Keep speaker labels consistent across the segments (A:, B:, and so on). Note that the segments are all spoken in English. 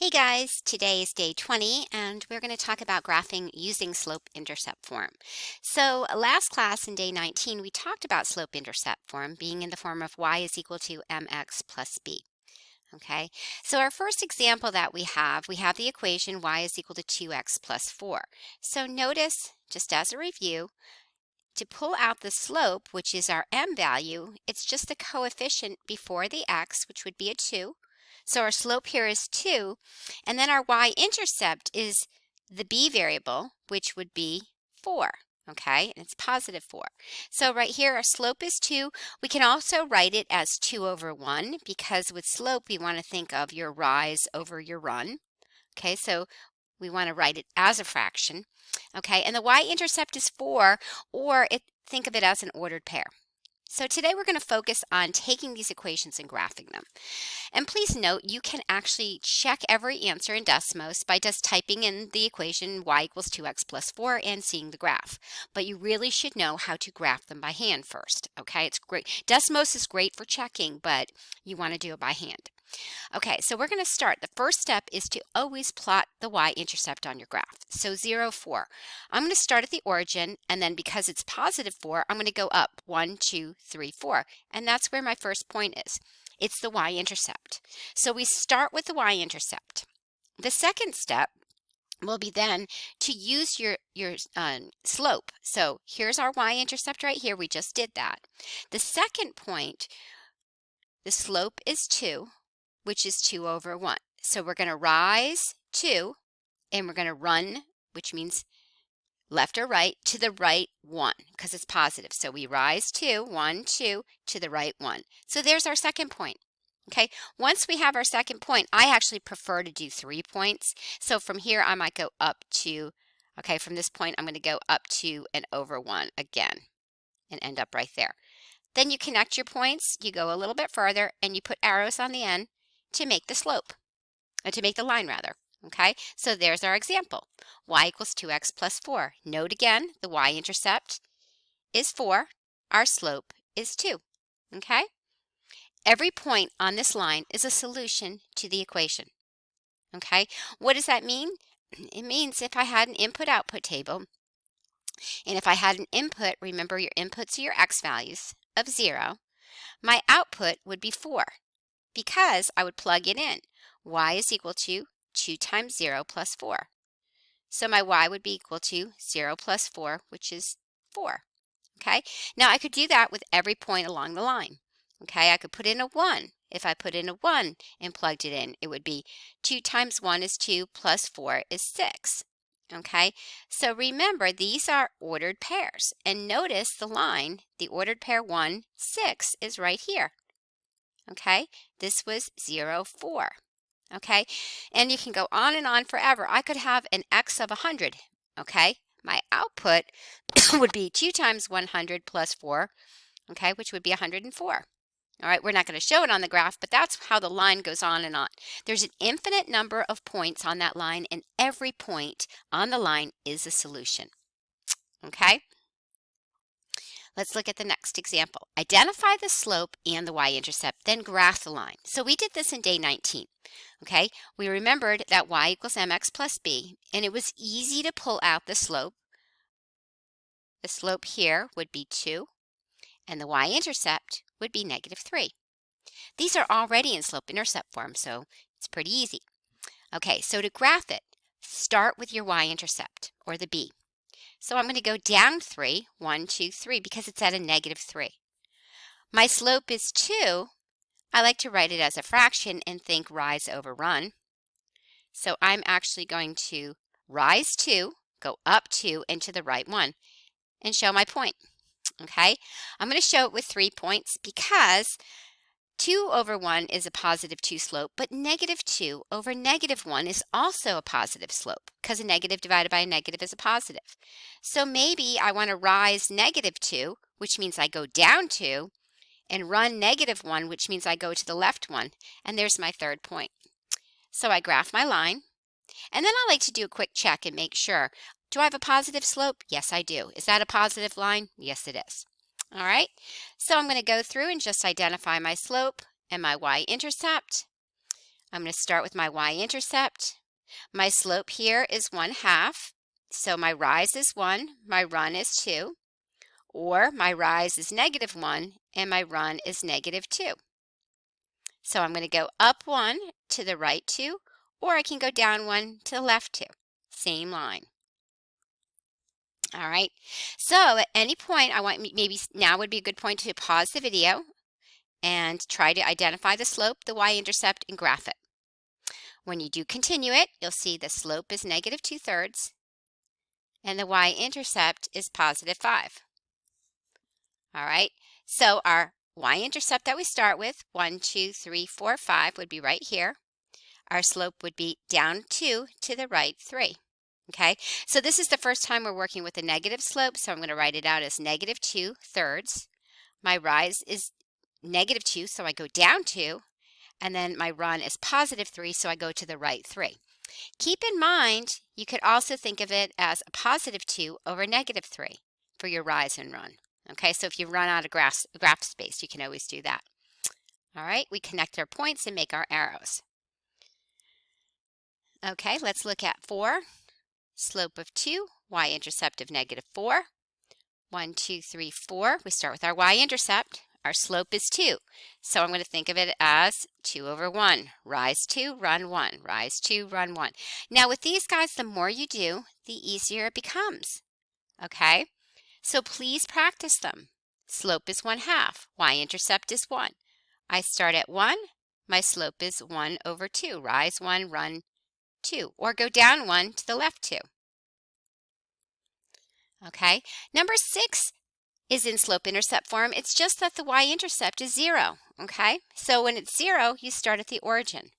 A: Hey guys, today is day 20 and we're going to talk about graphing using slope-intercept form. So last class in day 19 we talked about slope-intercept form being in the form of y is equal to mx plus b. Okay, so our first example that we have the equation y is equal to 2x plus 4. So notice, just as a review, to pull out the slope, which is our m value, it's just the coefficient before the x, which would be a 2. So our slope here is 2, and then our y-intercept is the b variable, which would be 4. Okay, and it's positive 4. So right here, our slope is 2. We can also write it as 2 over 1 because with slope, we want to think of your rise over your run. Okay, so we want to write it as a fraction. Okay, and the y-intercept is 4, or think of it as an ordered pair. So today we're going to focus on taking these equations and graphing them. And please note, you can actually check every answer in Desmos by just typing in the equation y equals 2x plus 4 and seeing the graph. But you really should know how to graph them by hand first. Okay, it's great. Desmos is great for checking, but you want to do it by hand. Okay, so we're going to start. The first step is to always plot the y-intercept on your graph. So 0, 4. I'm going to start at the origin, and then because it's positive 4, I'm going to go up 1, 2, 3, 4. And that's where my first point is. It's the y-intercept. So we start with the y-intercept. The second step will be then to use your slope. So here's our y-intercept right here. We just did that. The second point, the slope is 2, which is 2 over 1. So we're going to rise 2, and we're going to run, which means left or right, to the right 1, because it's positive. So we rise 2, 1, 2, to the right 1. So there's our second point. Okay, once we have our second point, I actually prefer to do 3 points. So from here, I might go up to, okay, from this point, I'm going to go up to and over 1 again and end up right there. Then you connect your points, you go a little bit further, and you put arrows on the end to make the slope, to make the line rather. Okay, so there's our example. Y equals 2x plus 4. Note again, the y-intercept is 4. Our slope is 2. Okay? Every point on this line is a solution to the equation. Okay? What does that mean? It means if I had an input-output table, and if I had an input, remember your inputs are your x values, of 0, my output would be 4 because I would plug it in. Y is equal to 2 times 0 plus 4. So my y would be equal to 0 plus 4, which is 4. Okay? Now I could do that with every point along the line. Okay? I could put in a 1. If I put in a 1 and plugged it in, it would be 2 times 1 is 2 plus 4 is 6. Okay? So remember, these are ordered pairs. And notice the line, the ordered pair 1, 6 is right here. Okay? This was 0, 4. Okay? And you can go on and on forever. I could have an x of 100. Okay? My output would be 2 times 100 plus 4, okay, which would be 104. All right, we're not going to show it on the graph, but that's how the line goes on and on. There's an infinite number of points on that line, and every point on the line is a solution. Okay? Let's look at the next example. Identify the slope and the y-intercept, then graph the line. So we did this in day 19. Okay, we remembered that y equals mx plus b, and it was easy to pull out the slope. The slope here would be 2, and the y-intercept would be negative 3. These are already in slope-intercept form, so it's pretty easy. Okay, so to graph it, start with your y-intercept, or the b. So I'm going to go down 3, 1, 2, 3, because it's at a negative 3. My slope is 2. I like to write it as a fraction and think rise over run. So I'm actually going to rise 2, go up 2, and to the right 1, and show my point. Okay, I'm going to show it with 3 points because 2 over 1 is a positive 2 slope, but negative 2 over negative 1 is also a positive slope because a negative divided by a negative is a positive. So maybe I want to rise negative 2, which means I go down 2, and run negative 1, which means I go to the left 1, and there's my third point. So I graph my line, and then I like to do a quick check and make sure. Do I have a positive slope? Yes, I do. Is that a positive line? Yes, it is. All right, so I'm going to go through and just identify my slope and my y-intercept. I'm going to start with my y-intercept. My slope here is 1/2. So my rise is 1, my run is 2. Or my rise is -1 and my run is -2. So I'm going to go up 1 to the right 2, or I can go down 1 to the left 2. Same line. All right. So at any point, I want maybe now would be a good point to pause the video and try to identify the slope, the y-intercept, and graph it. When you do continue it, you'll see the slope is -2/3 and the y-intercept is +5. All right. So our y-intercept that we start with, 1, 2, 3, 4, 5, would be right here. Our slope would be down 2 to the right 3. Okay, so this is the first time we're working with a negative slope, so I'm going to write it out as -2/3. My rise is -2, so I go down 2, and then my run is +3, so I go to the right 3. Keep in mind, you could also think of it as a +2 over -3 for your rise and run. Okay, so if you run out of graph space, you can always do that. All right, we connect our points and make our arrows. Okay, let's look at 4. Slope of 2, y-intercept of -4. 1, 2, 3, 4. We start with our y-intercept. Our slope is 2. So I'm going to think of it as 2/1. Rise 2, run 1. Rise 2, run 1. Now with these guys, the more you do, the easier it becomes. Okay? So please practice them. Slope is 1/2. Y-intercept is 1. I start at 1. My slope is 1/2. Rise 1, run 2. Or go down 1 to the left 2. Okay, number 6 is in slope-intercept form. It's just that the y-intercept is 0. Okay, so when it's 0, you start at the origin.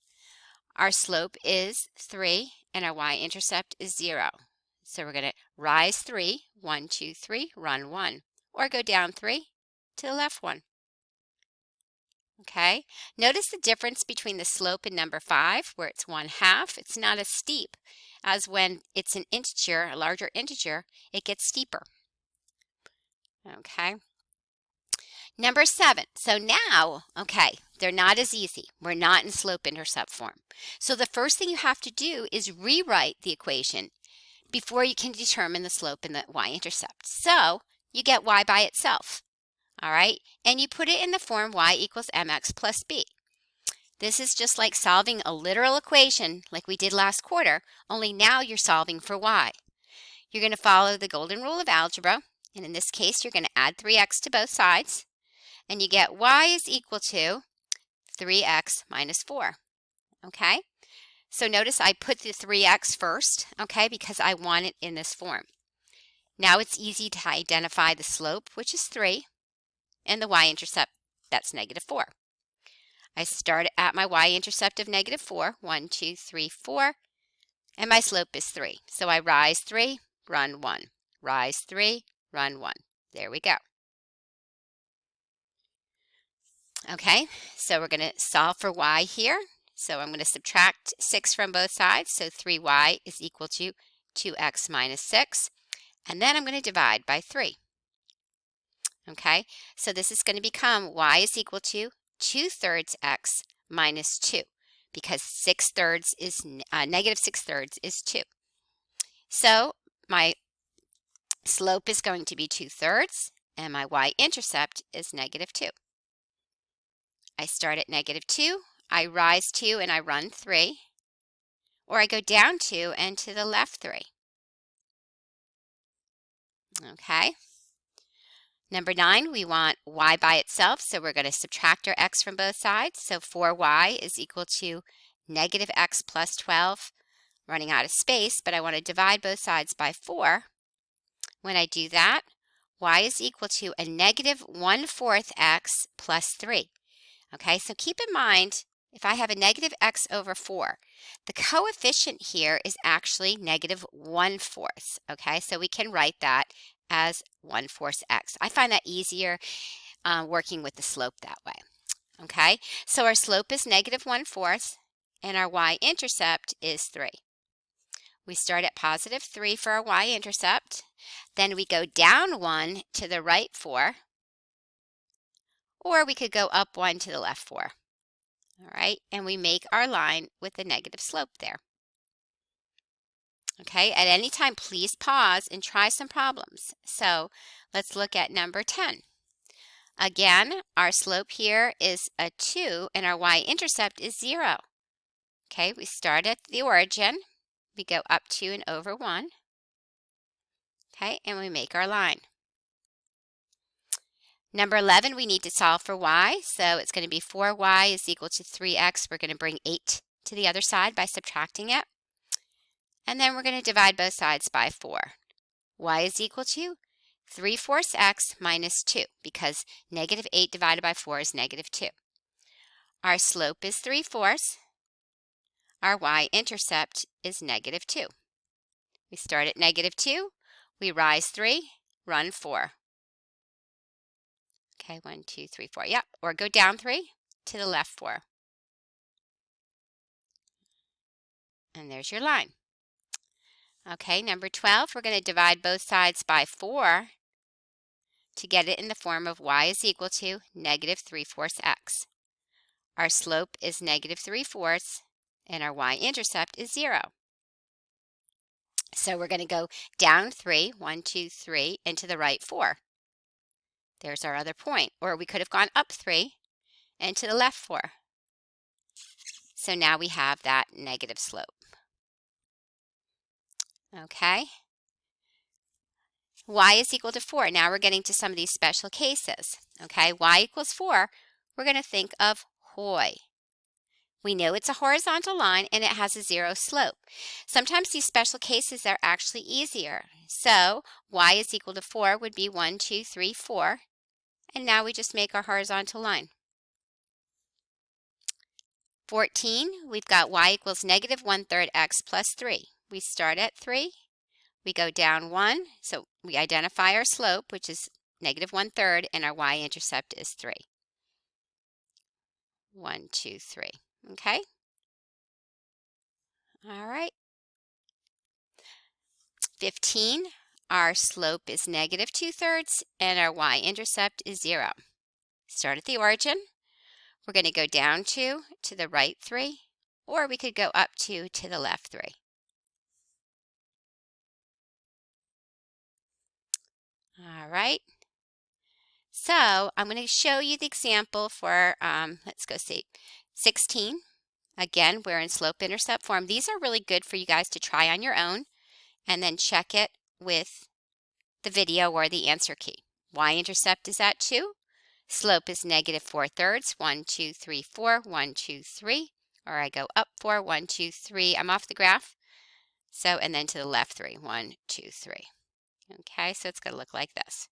A: Our slope is 3 and our y-intercept is 0. So we're going to rise 3, 1, 2, 3, run 1, or go down 3 to the left 1. Okay, notice the difference between the slope and number 5, where it's 1/2. It's not as steep as when it's an integer, a larger integer, it gets steeper. Okay, number 7. So now, okay, they're not as easy. We're not in slope-intercept form. So the first thing you have to do is rewrite the equation before you can determine the slope and the y-intercept. So you get y by itself. All right, and you put it in the form y equals mx plus b. This is just like solving a literal equation like we did last quarter, only now you're solving for y. You're going to follow the golden rule of algebra, and in this case, you're going to add 3x to both sides, and you get y is equal to 3x minus 4. Okay, so notice I put the 3x first, okay, because I want it in this form. Now it's easy to identify the slope, which is 3, and the y-intercept, that's -4. I start at my y-intercept of -4, 1, 2, 3, 4, and my slope is 3. So I rise 3, run 1, rise 3, run 1. There we go. Okay, so we're going to solve for y here. So I'm going to subtract 6 from both sides. So 3y is equal to 2x minus 6. And then I'm going to divide by 3. Okay, so this is going to become y is equal to 2/3 x minus 2, because -6/3 is 2. So my slope is going to be 2/3, and my y-intercept is -2. I start at -2, I rise 2 and I run 3, or I go down 2 and to the left 3. Okay. Number 9, we want y by itself, so we're going to subtract our x from both sides. So 4y is equal to -x plus 12, running out of space, but I want to divide both sides by 4. When I do that, y is equal to a -1/4 x plus 3. Okay, so keep in mind, if I have a -x over 4, the coefficient here is actually -1/4. Okay, so we can write that as 1/4 x. I find that easier working with the slope that way. Okay, so our slope is -1/4 and our y-intercept is 3. We start at +3 for our y-intercept, then we go down 1 to the right 4, or we could go up 1 to the left 4. All right, and we make our line with the negative slope there. Okay, at any time, please pause and try some problems. So let's look at number 10. Again, our slope here is a 2 and our y-intercept is 0. Okay, we start at the origin. We go up 2 and over 1. Okay, and we make our line. Number 11, we need to solve for y. So it's going to be 4y is equal to 3x. We're going to bring 8 to the other side by subtracting it. And then we're going to divide both sides by 4. Y is equal to 3/4 x minus 2, because negative 8 divided by 4 is negative 2. Our slope is 3/4. Our y-intercept is negative 2. We start at negative 2. We rise 3, run 4. Okay, 1, 2, 3, 4. Yep, or go down 3 to the left 4. And there's your line. Okay, number 12, we're going to divide both sides by 4 to get it in the form of y is equal to negative 3/4 x. Our slope is negative 3/4 and our y-intercept is 0. So we're going to go down 3, 1, 2, 3, and to the right 4. There's our other point. Or we could have gone up 3 and to the left 4. So now we have that negative slope. Okay. Y is equal to 4. Now we're getting to some of these special cases. Okay, y equals 4. We're going to think of hoy. We know it's a horizontal line and it has a 0 slope. Sometimes these special cases are actually easier. So y is equal to 4 would be 1, 2, 3, 4. And now we just make our horizontal line. 14, we've got y equals negative 1/3 x plus 3. We start at 3. We go down 1. So we identify our slope, which is negative 1/3, and our y-intercept is 3. 1, 2, 3. Okay? All right. 15, our slope is negative 2/3, and our y-intercept is 0. Start at the origin. We're going to go down 2 to the right 3, or we could go up 2 to the left 3. All right. So I'm going to show you the example for, let's go see, 16. Again, we're in slope-intercept form. These are really good for you guys to try on your own and then check it with the video or the answer key. Y-intercept is at 2. Slope is negative 4/3. 1, 2, 3, 4. 1, 2, 3. Or I go up 4. 1, 2, 3. I'm off the graph. So, and then to the left 3. 1, 2, 3. Okay, so it's going to look like this.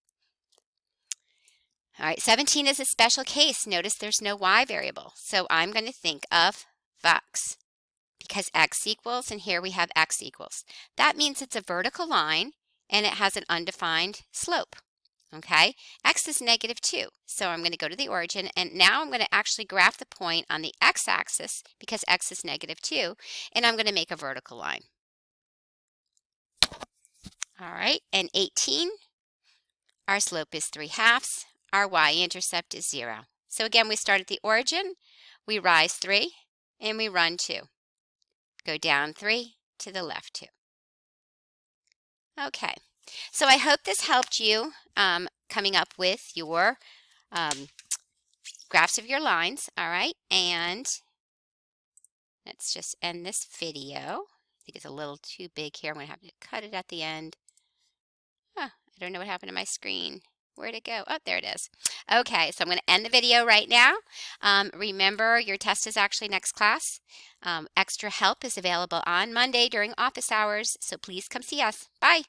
A: All right, 17 is a special case. Notice there's no y variable. So I'm going to think of x, because x equals, and here we have x equals. That means it's a vertical line and it has an undefined slope. Okay, x is negative 2. So I'm going to go to the origin, and now I'm going to actually graph the point on the x-axis because x is negative 2, and I'm going to make a vertical line. All right, and 18, our slope is 3/2. Our y-intercept is 0. So again, we start at the origin, we rise 3, and we run 2. Go down 3 to the left 2. Okay, so I hope this helped you coming up with your graphs of your lines. All right, and let's just end this video. I think it's a little too big here. I'm going to have to cut it at the end. I don't know what happened to my screen. Where'd it go? Oh, there it is. Okay, so I'm going to end the video right now. Remember, your test is actually next class. Extra help is available on Monday during office hours, so please come see us. Bye.